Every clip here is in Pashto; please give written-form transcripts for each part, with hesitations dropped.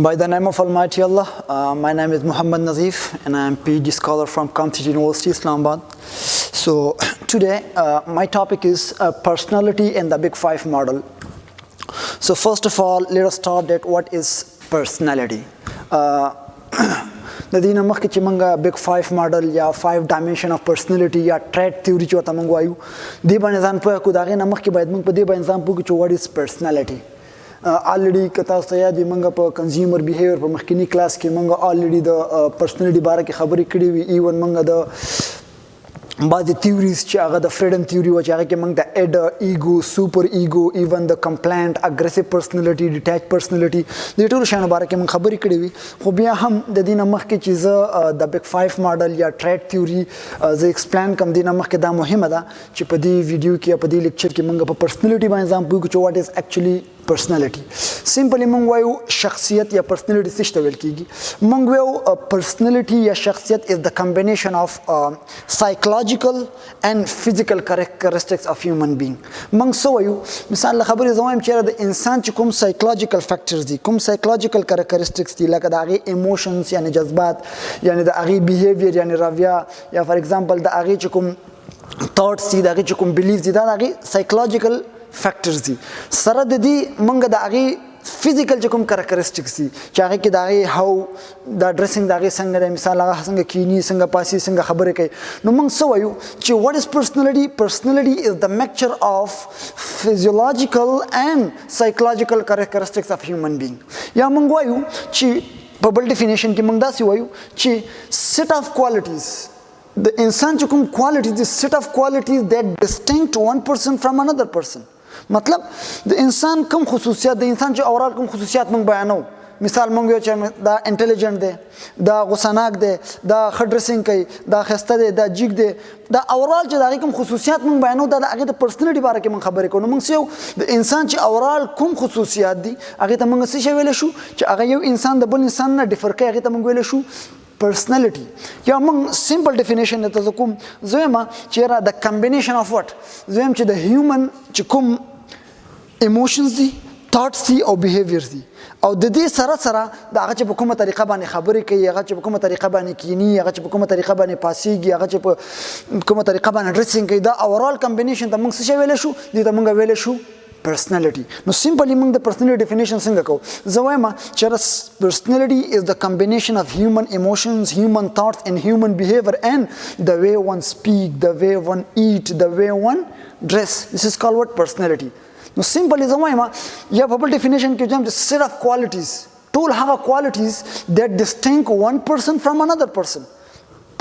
By the name of Almighty Allah, my name is Muhammad Nazeef and I am PhD scholar from Kamti University, Islamabad. So today my topic is personality and the Big Five model. So first of all, let us start that what is personality. د دې نه مخکې چې موږ Big Five model یا 5 dimension of personality یا trait theory چې ورته موږ وایو دې باندې ځان پوه کړو. د هغې نه مخکې باید موږ په دې باندې ځان پوه کړو چې what is personality. already که تاسو ته یاد وي موږ په کنزیومر بیهیویر په مخکینی کلاس کې موږ already د پرسنالټي باره کې خبرې کړې وي. ایون موږ د بعضې تیوریز چې هغه د فریډم تیوري وه چې هغه کې موږ د ایډ ایګو سوپر ایګو ایون د کمپلینټ اګریسیو پرسنالټي ډیټیچ پرسنالټي دې ټولو شیانو باره کې موږ خبرې کړې وي. خو بیا هم د دې نه مخکې چې زه د بګ فایف ماډل یا ټریټ تیوري زه ایکسپلین کوم دې نه مخکې دا مهمه ده چې په دې ویډیو کې یا په دې لیکچر کې موږ په پرسنالټي باندې ځان پوه کړو چې واټ از ایکچولی personality. Simply موږ وایو شخصیت یا personality څه ته ویل کیږي. موږ وایو personality یا شخصیت is the combination of psychological and physical characteristics of human being. موږ څه وایو مثال له خبرې زه وایم چې د انسان چې کوم psychological factors دي کوم psychological characteristics دي لکه د هغې emotions یعنی جذبات یعنی د هغې behavior یعنی رویه یا for example د هغې چې کوم thoughts دي د هغې چې کوم beliefs دي دا د هغې psychological فیکټرز دي. سره د دې موږ د هغې فزیکل چې کوم کریکټرسټکس دي چې هغې کې د هغې هاو دا ډریسنګ د هغې څنګه دی مثال هغه څنګه کینی څنګه پاسي څنګه خبرې کوي. نو موږ څه وایو چې واټ از پرسنالټي. پرسنالټي از د میکچر اف فزیولوجیکل اینڈ سایکولوجیکل کریکټرسټکس اف هیومن بینګ. یا موږ وایو چې په بل ډیفینیشن کې موږ داسې وایو چې سیټ اف کوالټیز د انسان چې کوم کوالټیز دي سیټ اف کوالټیز دیٹ ډسټینکټ ون پرسن فرام انادر پرسن. مطلب د انسان کوم خصوصیات د انسان چې اورال کوم خصوصیات موږ بیانو مثال موږ یو چې دا انټیلیجنټ دی دا غوسناک دی دا ښه ډریسنګ کوي دا ښایسته دی دا جیګ دی دا اورال چې د هغې کوم خصوصیات موږ بیانو دا د هغې د پرسنالټي باره کې موږ خبرې کوو. نو موږ څه یو د انسان چې اورال کوم خصوصیات دي هغې ته موږ څه شی ویلی شو چې هغه یو انسان د بل انسان نه ډفر کوي هغې ته موږ ویلی شو personality. یا موږ سمپل ډیفینیشن ته زه کوم زه یم چې یاره د کمبینیشن اف وټ زه یم چې د هیومن چې کوم ایموشنز دي thoughts دي او behaviors دي او د دې سره سره د هغه چې په کومه طریقه باندې خبرې کوي هغه چې په کومه طریقه باندې کینی هغه چې په کومه طریقه باندې پاسیږي هغه چې په کومه طریقه باندې ډریسنګ کوي دا اورال کمبینیشن ته موږ څه شی ویلی شو دې ته موږ ویلی شو personality. نو سمپلی موږ د personality definition څنګه کوو زه وایم چې personality is the combination of human emotions, human thoughts and human behavior and the way one speak, the way one eat, the way one dress. This is called what personality. نو سمپلی زه وایم یا په بل ډیفینیشن کې وایم چې set of qualities ټول هغه qualities that distinct one person from another person.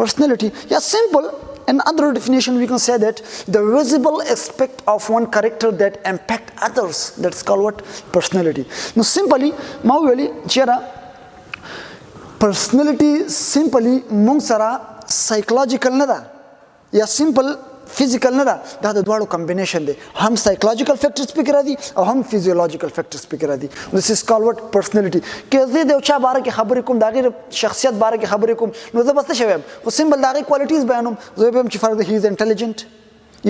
Personality. Yeah, simple. In other definition we can say that the visible aspect of one character that impact others, that's called what personality. Now simply ما ویلي چې personality simply موږ سره psychological نه ده یا simple فزیکل نه ده دا د دواړو کمبینیشن دی هم سایکولوژیکل فیکټرز پکې راځي او هم فزیولوژیکل فیکټرز پکې راځي. دس از کال وټ پرسنالټي. که زه د یو چا باره کې خبرې کوم د هغې شخصیت باره کې خبرې کوم نو زه به څه شی وایم خو سمبل د هغې کوالټیز بیانوم زه وایم چې فرق دی هی از انټیلیجنټ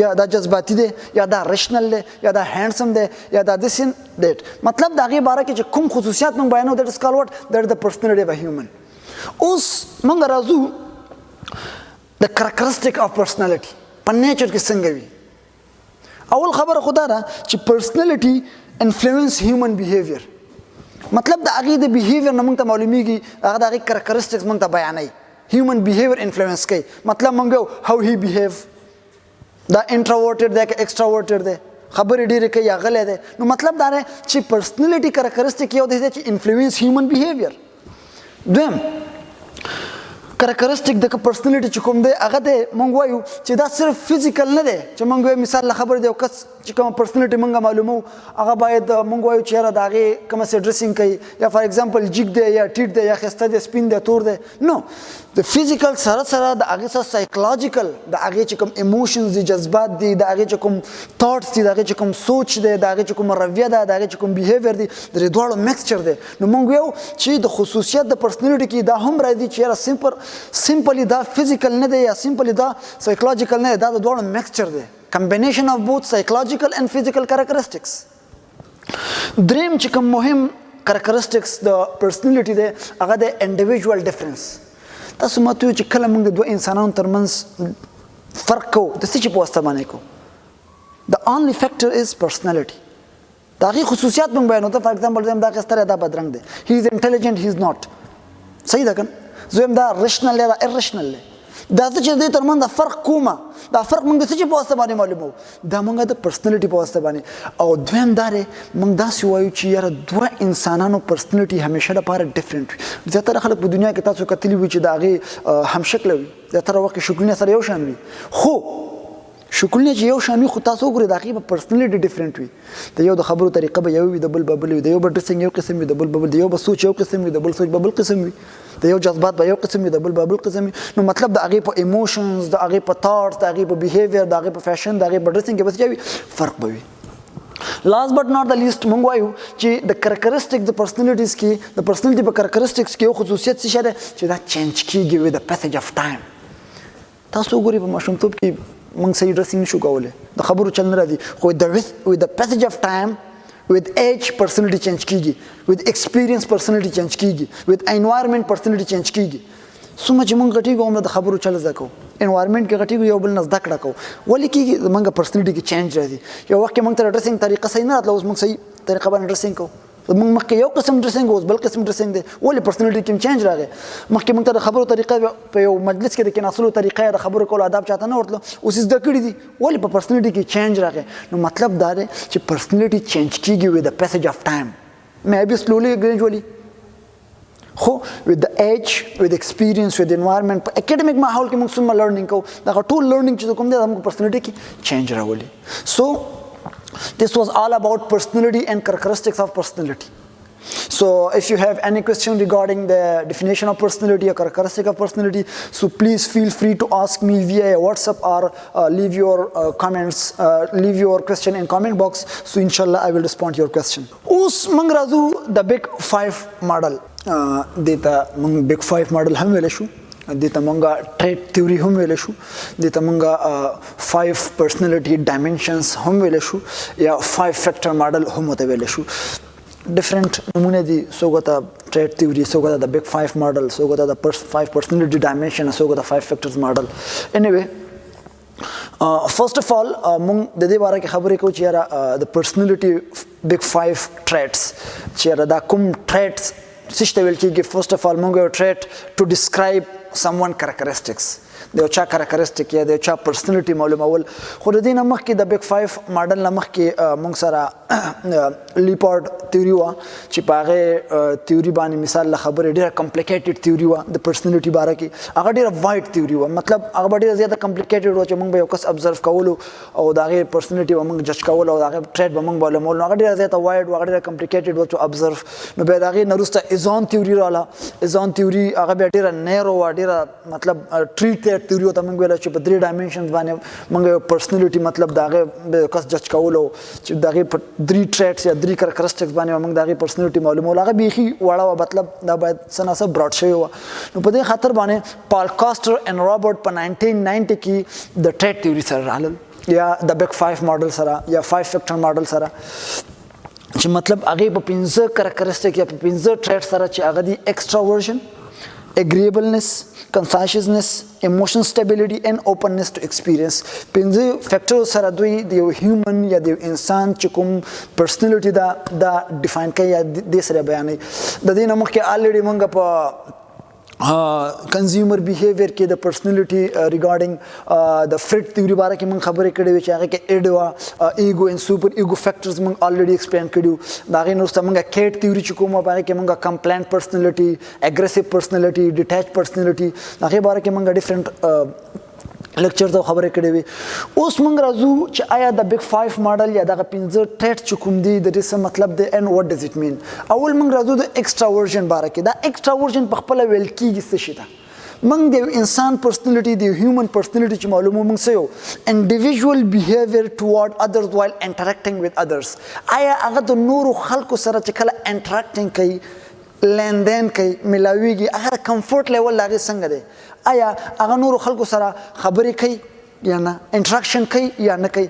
یا دا جذباتي دی یا دا ریشنل دی یا دا هینډسم دی یا دا دس ان دیټ مطلب د هغې باره کې چې کوم خصوصیات موږ بیانو دیٹ از کال وټ دیٹ د پرسنالټي اف ا هیومن. اوس موږ راځو د کریکټرسټک اف پرسنالټي په نیچر کې څنګه وي. اول خبره خو دا ده چې پرسنالټي انفلوئنس هیومن بیهیویر مطلب د هغې د بیهیویر نه موږ ته معلومیږي هغه د هغې کریکټرسټکس موږ ته بیانوي. هیومن بیهیویر انفلوئنس کوي مطلب موږ وایو هاو هی بیهیو دا انټراورټډ دی که ایکسټراورټډ دی خبرې ډېرې کوي یا غلی دی. نو مطلب دا دی چې پرسنالټي کریکټرسټک یو دی چې انفلوئنس هیومن بیهیویر. دویم کریکټرسټک د پرسنالټي چې کوم دی هغه دی موږ وایو چې دا صرف فزیکل نه دی چې موږ وایو مثال له خبرې دی یو کس چې کومه پرسنالټي موږ معلومو هغه باید موږ وایو چې یاره د هغې کومه څه ډریسنګ کوي یا فار ایگزامپل جیګ دی یا ټیټ دی یا ښایسته دی سپین دی تور دی. نو د فزیکل سره سره د هغې سره سایکولوژیکل د هغې چې کوم ایموشنز دي جذبات دي د هغې چې کوم تاټس دي د هغې چې کوم سوچ دی د هغې چې کوم رویه ده د هغې چې کوم بیهیویر دی د دې دواړو میکسچر دی. نو موږ وایو چې د خصوصیت د پرسنالټي کې دا هم راځي چې یاره سمپلی دا فزیکل نه دی یا سمپلی دا سایکولوژیکل نه دی دا د دواړو میکسچر دی combination of both psychological and physical characteristics. دریم چې کوم مهم characteristics د پرسنالټي دی هغه د انډیویژوال ډیفرنس. تاسو ماته وایئ چې کله موږ د دوه انسانانو ترمنځ فرق کوو د څه شي په واسطه باندې کوو؟ The only factor is personality. د هغې خصوصیات موږ بیانو ته. فار ایگزامپل زه یم دا ښایسته دی دا بدرنګ دی. هی از انټیلیجنټ هی از ناٹ. صحیح ده که نه؟ زه یم دا ریشنل دی دا ایریشنل دی. دا څه چې د دوی ترمنځ د فرق کومه دا فرق موږ د څه شي په واسطه باندې معلوموو؟ دا موږ د پرسنالټي په واسطه باندې. او دویم دا دی موږ داسې وایو چې یاره دوه انسانانو پرسنالټي همیشه لپاره ډفرنټ وي. زیاتره خلک په دنیا کې تاسو کتلي وي چې د هغې همشکله وي. زیاتره وخت کې شکلونه سره یو شان وي خو شکلونه چې یو شان وي خو تاسو وګورئ د هغې په پرسنالټي ډفرنټ وي. د یو د خبرو طریقه به یو وي د بل به بل وي. د یو به ډریسنګ یو قسم وي د بل به بل. د یو به سوچ یو قسم وي د بل سوچ به بل قسم وي. د یو جذبات به یو قسم وي د بل به بل قسم وي. نو مطلب د هغې په ایموشنز د هغې په تاټس د هغې په بیهیویر د هغې په فیشن د هغې په ډریسنګ کې به څه وي فرق به وي. لاست بٹ ناٹ د لیست موږ وایو چې د کرکټریسټکس د پرسنالټیز کې د پرسنالټي په کرکټریسټکس کې یو خصوصیت څه شی دی چې دا چینج کېږي وي د پیسج اف ټایم. تاسو وګورئ په ماشومتوب کې موږ صحیح ډریسنګ نشو کولی د خبرو چل نه راځي خو with the passage of time with age personality change کیږي with experience personality change کیږي with environment personality change کیږي. څومره چې موږ غټېږو همدا د خبرو چل زده کوو. انوایرمنټ کې غټېږو یو بل نه زده کړه کوو. ولې کېږي زموږ پرسنالټي کې چینج راځي. یو وخت کې موږ ته د ډریسنګ طریقه صحیح نه راتله اوس موږ صحیح طریقه باندې ډریسنګ کوو. موږ مخکې یو قسم ډریسنګ اوس بل قسم ډریسنګ دی. ولې پرسنالټي کې چینج راغی؟ مخکې موږ ته د خبرو طریقه په یو مجلس کې د کېناستلو طریقه یا د خبرو کولو آداب چاته نه ورتلو اوس یې زده کړي دي. ولې په پرسنالټي کې چینج راغی؟ نو مطلب دا دی چې پرسنالټي چینج کېږي with the passage of time maybe slowly gradually خو with the age with experience with environment په اکیډمیک ماحول کې موږ څومره لرنینګ کوو دغه ټول لرنینګ چې کوم دی زموږ پرسنالټي کې چینج راولي. So this was all about personality and characteristics of personality. So if you have any question regarding the definition of personality or characteristic of personality, so please feel free to ask me via WhatsApp or leave your comments, leave your question in comment box. So inshallah I will respond to your question. Us mang razu the big 5 model. دیتا موږ بگ 5 ماډل هم ویلی شو. دیتا موږ ټریټ تیوري هم ویلی شو. دیتا موږ 5 پرسنالټي ډایمنشنز هم ویلی شو یا 5 فیکټر ماډل هم ورته ویلی شو. ډفرنټ نمونه دي. څوک ته ټریټ تیوري څوک ته د بگ 5 ماډل څوک ته د 5 پرسنالټي ډایمنشن څوک ته 5 فیکټرز ماډل. anyway first of all موږ د دې باره کې خبرې کوو چې یاره د پرسنالټي بگ 5 ټریټس چې یاره دا کوم ټریټس څه ته ویل کېږي. فرسٹ اف آل موږ یو ټریټ ټو ډسکرایب سم ون کرکټریسټکس د یو چا کرکټریسټک یا د یو چا پرسنالټي معلومول. خو د دې نه مخکې د بگ 5 ماډل نه مخکې موږ سره لیپارډ تیوري وه چې په هغې تیوري باندې مثال له خبرې ډېره کمپلیکیټډ تیوري وه د پرسنالټي باره کې. هغه ډېره وایډ تیوري وه مطلب هغه به ډېره زیاته کمپلیکیټډ وه چې موږ به یو کس ابزرو کولو او د هغې پرسنالټي به موږ جج کولو او د هغې ټریټ به موږ معلومول. نو هغه ډېره زیاته وایډ وه هغه ډېره کمپلیکیټډ وه ټو ابزرو. نو بیا د هغې نه وروسته ایزان تیوري راغله. ایزان تیوري هغه بیا ډېره نیرو وه ډېره مطلب ټریټ تیوري ورته موږ ویله چې په 3 ډایمنشنز باندې موږ یو پرسنالټي مطلب د هغې کس جج کولو چې د هغې په 3 ټریټس یا 3 کرکټریسټکس باندې موږ د هغې پرسنالټي معلومول. هغه بیخي وړه وه مطلب دا باید څه نه څه براډ شوې وه. نو په دې خاطر باندې پال کاسټر اینډ رابرټ په 1990 کې د ټریټ تیوري سره راغلل یا د بگ 5 ماډل سره یا 5 فیکټر ماډل سره چې مطلب هغې په 15 کرکټریسټک یا په 15 ټریټ سره چې هغه دي ایکسټراورژن agreeableness conscientiousness emotional stability and openness to experience. 15 فیکټر سره دوی د یو هیومن یا د یو انسان چې کوم پرسنالټي دا ډیفاین کوي یا دې سره بیانوي. د دې نه مخکې الریډي موږ په کنزیومر بیهیویر کې د پرسنالټي ریګارډینګ د فرید تیوري باره کې موږ خبرې کړې وې چې هغه کې ایډ وه ایګو اینډ سوپر ایګو فیکټرز موږ الریډي ایکسپلین کړي. د هغې نه وروسته موږ کیټ تیوري چې کوم وه په هغې کې موږ کمپلینټ پرسنالټي اګریسیو پرسنالټي ډیټیچ پرسنالټي د هغې باره کې موږ ډفرنټ لیکچرز او خبرې کړې وي. اوس موږ راځو چې آیا د بگ 5 ماډل یا دغه 15 ټریټ چې کوم دي د دې څه مطلب دی اینډ واټ ډز اټ مین. اول موږ راځو د ایکسټراورژن باره کې. دا ایکسټراورژن په خپله ویل کېږي څه شي ته. موږ د یو انسان پرسنالټي د یو هیومن پرسنالټي چې معلومو موږ څه یو انډیویژوال بیهیویر ټوارډ ادرز وایل انټریکټینګ وذ ادرز. آیا هغه د نورو خلکو سره چې کله انټریکټینګ کوي لیندین کوي ملاویږي هغه د کمفورټ لیول د هغې څنګه دی؟ آیا هغه نورو خلکو سره خبرې کوي یا نه انټراکشن کوي یا نه کوي؟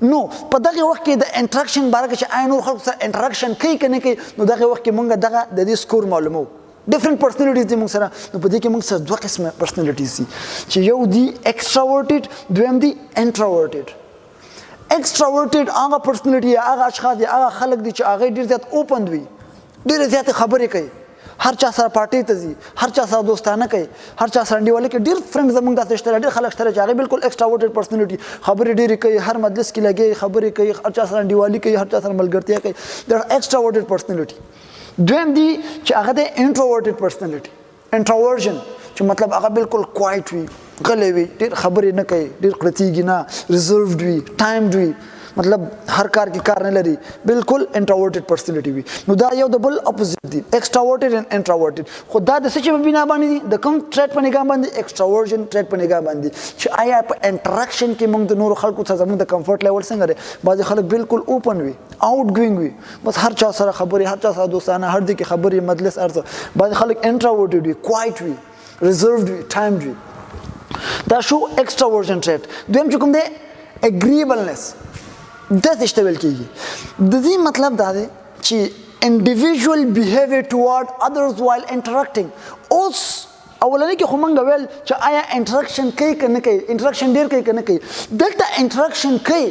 نو په دغه وخت کې د انټراکشن باره کې چې آیا نور خلکو سره انټراکشن کوي که نه کوي نو دغه وخت کې موږ دغه د دې سکور معلومو ډفرنٹ پرسنالټیز دي موږ سره نو په دې کې موږ سره دوه قسمه پرسنالټیز دي چې یو دي ایکسټراورټډ دویم دي انټراورټډ ایکسټراورټډ هغه پرسنالټي یا هغه اشخاص دي هغه خلک دي چې هغه ډېر زیات اوپن وي ډېرې زیاتې خبرې کوي هر چا سره پارټۍ ته ځي هر چا سره دوستانه کوي هر چا سره انډیوالي کوي ډېر فرینډ زموږ داسې شته ډېر خلک شته چې هغه بالکل ایکسټراورټډ پرسنالټي خبرې ډېرې کوي هر مجلس کې لګي خبرې کوي هر چا سره انډیوالي کوي هر چا سره ملګرتیا کوي دا ایکسټراورټډ پرسنالټي دویم دی چې هغه د انټروورټډ پرسنالټي انټروورژن چې مطلب هغه بالکل کوایټ وي غلی وي ډېر خبرې نه کوي ډېر کړتیږي نه ریزروډ وي ټایمډ وي مطلب هر کار کې کار نه لري بالکل انټروورټډ پرسنالټي وي نو دا یو د بل اپوزیټ دي ایکسټراورټډ اینڈ انټروورټډ خو دا د څه چې په بنا باندې دي د کوم ټریټ په نگاه باندې ایکسټراورژن ټریټ په نگاه باندې چې آیا په انټراکشن کې موږ د نورو خلکو سره زموږ د کمفورټ لیول څنګه دی بعضې خلک بالکل اوپن وي آؤٹ ګوینګ وي بس هر چا سره خبرې هر چا سره دوستانه هر ځای کې خبرې مجلس هر څه بعضې خلک انټروورټډ وي کوایټ وي ریزروډ وي ټایمډ وي دا شو ایکسټراورژن ټریټ دویم چې کوم دی اګریبلنس داسې شته ویل کېږي د دې مطلب دا دی چې individual behavior toward others while interacting اوس اولنی کې خو موږ ویل چې آیا انټراکشن کوي که نه کوي انټراکشن ډېر کوي که نه کوي دلته انټراکشن کوي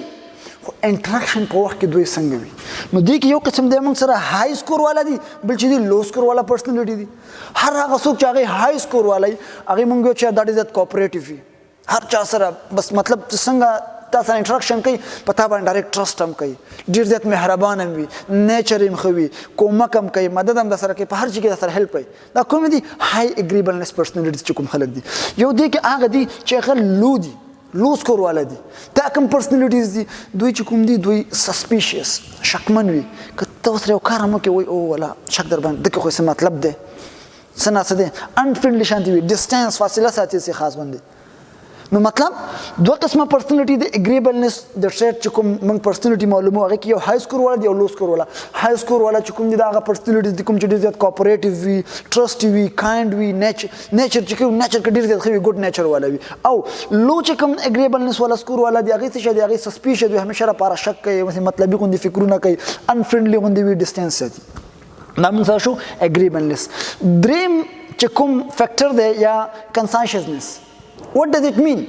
خو انټراکشن په وخت کې دوی څنګه وي نو دې کې یو قسم دی موږ سره های سکور والا دي بل چې دي لو سکور والا پرسنالټي دي هر هغه څوک چې هغې های سکور والا وي هغې موږ ویل چې دا ډېر زیات کوپریټیو وي هر چا سره بس مطلب څنګه تا سره انټراکشن کوي په تا باندې ډایرکټ ټرسټ هم کوي ډېر زیات مهربان هم وي نیچر هم ښه وي کومک هم کوي مدد هم در سره کوي په هر چي کې در سره هیلپ کوي دا کوم دي های اګریبلنس پرسنالټیز چې کوم خلک دي یو دی کې هغه دي چې هغه لو دي لو سکور والا دي دا کوم پرسنالټیز دي دوی چې کوم دي دوی سسپیشیس شکمن وي که ته ورسره یو کار هم وکړې وایي او والا شک در باندې دغه خو څه مطلب دی څه ناڅه دی انفرینډلي شانتې وي ډسټنس فاصله ساتي سي خاص باندې نو مطلب دوه قسمه پرسنالټي د اګریبلنس د ټریټ چې کوم موږ پرسنالټي معلومو هغه کې یو های سکور والا دی او لو سکور والا های سکور والا چې کوم دي دا هغه پرسنالټي دي کوم چې ډېر زیات کوپریټیو وي ټرسټي وي کایند وي نیچر چې کوم نیچر کې ډېر زیات ښه وي ګډ نیچر والا وي او لو چې کوم اګریبلنس والا سکور والا دی هغې څه شی دی هغې سسپیشس وي همیشه لپاره شک کوي مطلبي غوندې فکرونه کوي انفرینډلي غوندې وي ډسټنس ساتي دا موږ سره شو اګریبلنس دریم چې کوم فیکټر دی یا کنسنشسنس What does it mean?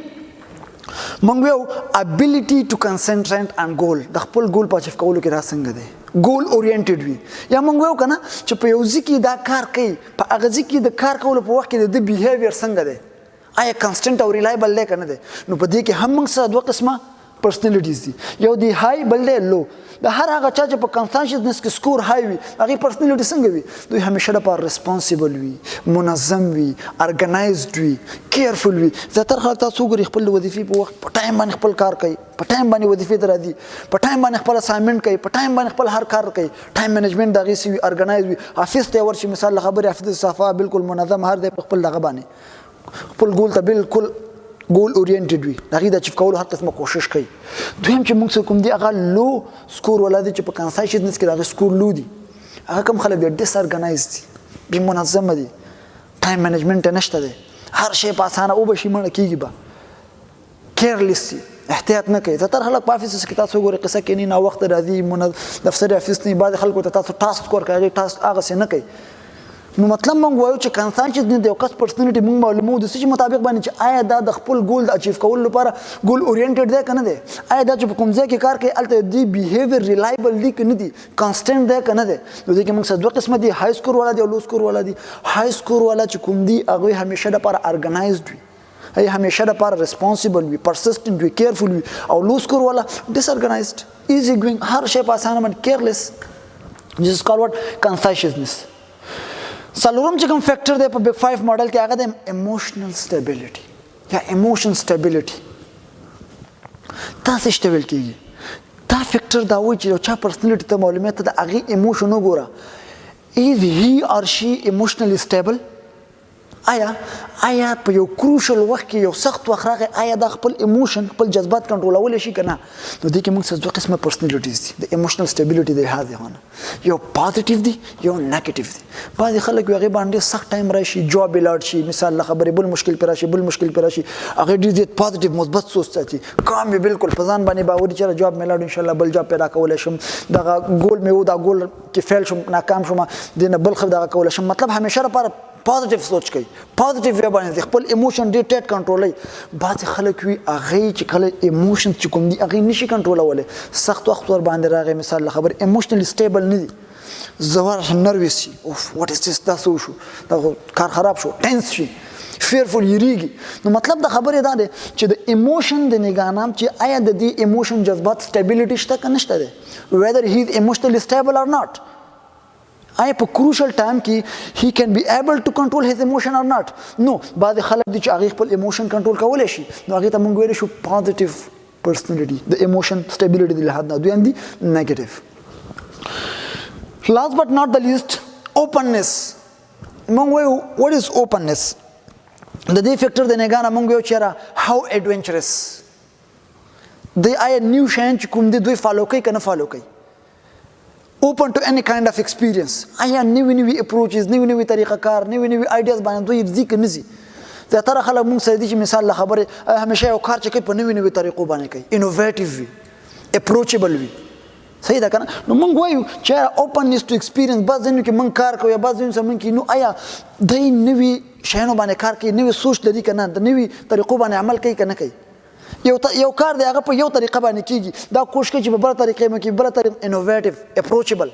موږ یو ability to concentrate on goal د خپل ګول په اچیف کولو کې را څنګه دی ګول اورینټډ وي یا موږ یو کنه چې په یو ځای کې دا کار کوي په هغه ځای کې د کار کولو په وخت کې د بیهیویر څنګه دی آیا کنسټنټ او ریلایبل دی که نه دی نو په دې کې هم موږ سره دوه قسمه پرسنالټیز دي یو دی های بل دی لو د هر هغه چا چې په کنسنشسنس کې سکور های وي هغې پرسنالټي څنګه وي دوی همیشه لپاره ریسپانسیبل وي منظم وي ارګنایزډ وي کیرفل وي زیاتره خلک تاسو وګورئ خپل وظیفې په وخت په ټایم باندې خپل کار کوي په ټایم باندې وظیفې ته راځي په ټایم باندې خپل اساینمنټ کوي په ټایم باندې خپل هر کار کوي ټایم مینجمنټ د هغې څه وي ارګنایز وي حافظ ته ورشي مثال له خبرې حافظ صفا بالکل منظم هر دی په خپل دغه باندې خپل ګول ته بالکل ګول اورینټډ وي د هغې د اچیف کولو هر قسمه کوشش کوي دویم چې موږ سره کوم دی هغه لو سکور والا دی چې په کنسنشسنس کې د هغې سکور لو دي هغه کوم خلک دی ډس ارګنایز دي بې منظمه دي ټایم مینجمنټ یې نشته دی هر شی په اسانه وبشي مړه کېږي به کیرلیس دي احتیاط نه کوي زیاتره خلک په افیس کې تاسو وګورئ قصه کوي ناوخته راځي دفتري افیس نه بعضې خلکو ته تاسو ټاسک ورکوئ هغې ټاسک هغسې نه کوي نو مطلب موږ وایو چې کنسنشس د یو کس پرسنالټي موږ معلومو د څه مطابق باندې چې آیا دا د خپل ګول د اچیف کولو لپاره ګول اورینټډ دی که نه دی آیا دا چې په کوم ځای کې کار کوي هلته دی بیهیویر ریلایبل دی که نه دی کانسټنټ دی که نه دی نو دې کې موږ سره دوه قسمه دي های سکور والا دی او لو سکور والا دی های سکور والا چې کوم دی هغوی همیشه لپاره ارګنایزډ وي هغې همیشه لپاره ریسپانسیبل وي پرسسټنټ وي کیرفل وي او لو سکور والا ډس ارګنایزډ ایزي ګوینګ هر شی په اسانه باندې کیرلیس دس از کال واټ کنسنشسنس څلورم چې کوم فیکټر دی په بگ 5 ماډل کې هغه د ایموشنل سټیبلیټي یا ایموشن سټیبلیټي دا څه شته ویل کېږي دا فیکټر دا وایي چې یو چا پرسنالټي ته معلومیت ته د هغې ایموشن وګوره از هی اور شي ایموشنلی سټیبل آیا په یو کروشل وخت کې یو سخت وخت راغی آیا دا خپل ایموشن خپل جذبات کنټرولولی شي که نه؟ نو دې کې موږ سره دوه قسمه پرسنالټیز دي. د ایموشنل سټیبلیټي د لحاظ څخه یو پازیټیو دي یو نیګیټیو دي. بعضې خلک هغې باندې سخت ټایم راشي جاب یې لاړ شي مثال له خبرې بل مشکل پرې راشي بل مشکل پرې راشي هغې ډېر زیات پازیټیو مثبت سوچ ساتي کام یې بالکل په ځان باندې باوري چې جاب مې لاړ انشاءالله بل جاب پیدا کولی شم دغه ګول مې و دا ګول کې فیل شم ناکام شم دې نه بل ښه دغه کولی شم مطلب همیشه لپاره پازیټیو سوچ کوي پازیټیو وی باندې خپل ایموشن ډېر ټیټ کنټرولوي. بعضې خلک وي هغې چې کله ایموشن چې کوم دي هغې نشي کنټرولولی سخت وخت ور باندې راغی مثال له خبرې ایموشنلی سټیبل نه دي زوار نروس شي اوف واټ از دس دا څه وشو دا کار خراب شو ټینس شي فیرفول یریږي. نو مطلب د خبرې دا دی چې د ایموشن د نګاه نه چې آیا د دې ایموشن جذبات سټیبلیټي شته که نشته دی ویدر هی از ایموشنلی سټیبل اور ناٹ آیا په کروشل ټایم کې هی کین بی ایبل ټو کنټرول هیز ایموشن اور ناٹ نو بعضې خلک دي چې هغې خپل ایموشن کنټرول کولی شي نو هغې ته موږ ویلی شو پازیټیو پرسنالټي د ایموشن سټیبلیټي د لحاظ نه دویم دي نیګیټیو. Last but not the least, openness. موږ وایو what is openness؟ د دې فیکټر د نګاه نه موږ وایو چې how adventurous دی آیا نیو شیان چې کوم دي دوی فالو کوي که نه فالو کوي open to any kind of experience آیا نوي approaches نوي طریقه کار نوي ideas باندې دوی ځي که نه ځي. زیاتره خلک موږ سره دي چې مثال له خبرې همیشه یو کار چې کوي په نوي طریقو باندې کوي انوویټیو وي اپروچیبل وي صحیح ده که نه. نو موږ وایو چې اوپننس ټو ایکسپیرینس بعض ځایونو کې موږ کار کوو یا بعض ځایونو سره موږ کوي نو آیا دی نوي شیانو باندې کار کوي نوي سوچ لري که نه د نوي طریقو باندې عمل کوي که نه کوي یو کار دی هغه په یو طریقه باندې کېږي دا کوشش کوي چې په بله طریقې مې کوي بله طریقه انوویټیو اپروچیبل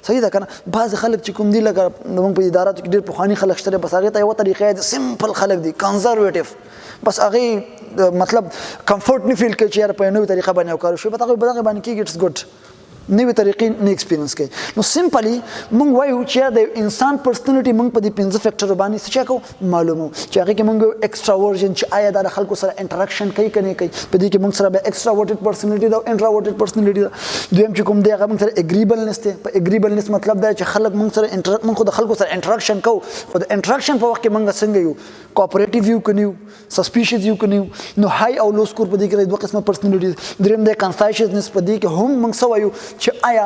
صحیح ده که نه. بعضې خلک چې کوم دي لکه موږ په اداراتو کې ډېر پخواني خلک شته بس هغې ته یوه طریقه دی سمپل خلک دي کنزرویټیو بس هغې مطلب کمفورټ نه فیل کوي چې یاره په یو نوې طریقه باندې یو کار وشي بس هغوی په دغې باندې کېږي اټس ګډ نوې طریقې نه ایکسپیرینس کوي. نو سمپلی موږ وایو چې د انسان پرسنالټي موږ په دې 5 فیکټرو باندې څه کوو معلومو چې هغې کې موږ ایکسټراورژن چې آیا دا د خلکو سره انټراکشن کوي که نه کوي په دې کې موږ سره بیا ایکسټراورټډ پرسنالټي ده او انټراورټډ پرسنالټي ده. دویم چې کوم دی هغه موږ سره اګریبلنس دی په اګریبلنس مطلب دا چې خلک موږ سره موږ خو د خلکو سره انټراکشن کوو خو د انټراکشن په وخت کې موږ څنګه یو کوآپریټیو یو که نه یو سسپیشیس یو که نه یو نو های او لو سکور په دې کې دوه قسمه پرسنالټي. دریم دی کنسایشسنس په دې کې هم موږ څه وایو چې آیا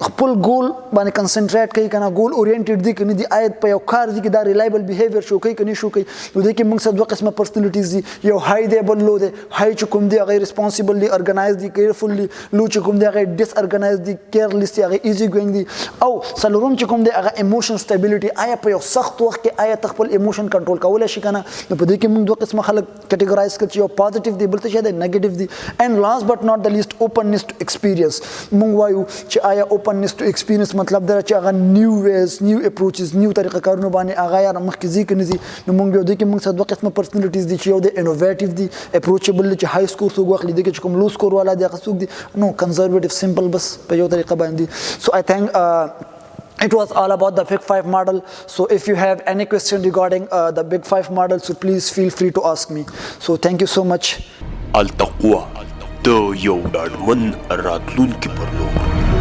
خپل ګول باندې کنسنټریټ کوي که نه ګول اورینټډ دي که نه دي آیا په یو کار دي کې دا ریلایبل بیهیویر شو کوي که نه شو کوي. نو دې کې موږ سره دوه قسمه پرسنالټیز دي یو های دی بل لو دی های چې کوم دی هغه ریسپانسیبل دي ارګنایز دي کیرفل دي لو چې کوم دی هغه ډس ارګنایز دي کیرلیس دي هغه ایزی ګوینګ دي او څلورم چې کوم دی هغه ایموشن سټیبلیټي آیا په یو سخت وخت کې آیا ته خپل ایموشن کنټرول کولی شي که نه. نو په دې کې موږ دوه قسمه خلک کټیګورایز کړي چې یو پازیټیو دی بل څه شی دی نیګیټیو دی. اینډ لاست بٹ ناٹ د لیست اوپننس ټو ایکسپیرینس موږ وایو چې آیا اوپننس ټو ایکسپیرینس مطلب دا چې هغه نیو ویز نیو اپروچز نیو طریقه کارونو باندې هغه یاره مخکې ځي که نه ځي. نو موږ یو دې کې موږ سره دوه قسمه پرسنالټیز دي چې یو دی انوویټیو دي اپروچیبل دی چې های سکور څوک واخلي دې کې چې کوم لو سکور والا دی هغه څوک دي نو کنزرویټیو سمپل بس په یو طریقه باندې. سو آی تھینک it was all about the Big 5 model. So if you have any question regarding the Big 5 model, so please feel free to ask me. So thank you so much. Al-Taqwa, the yau dadman ratlun ki parlo.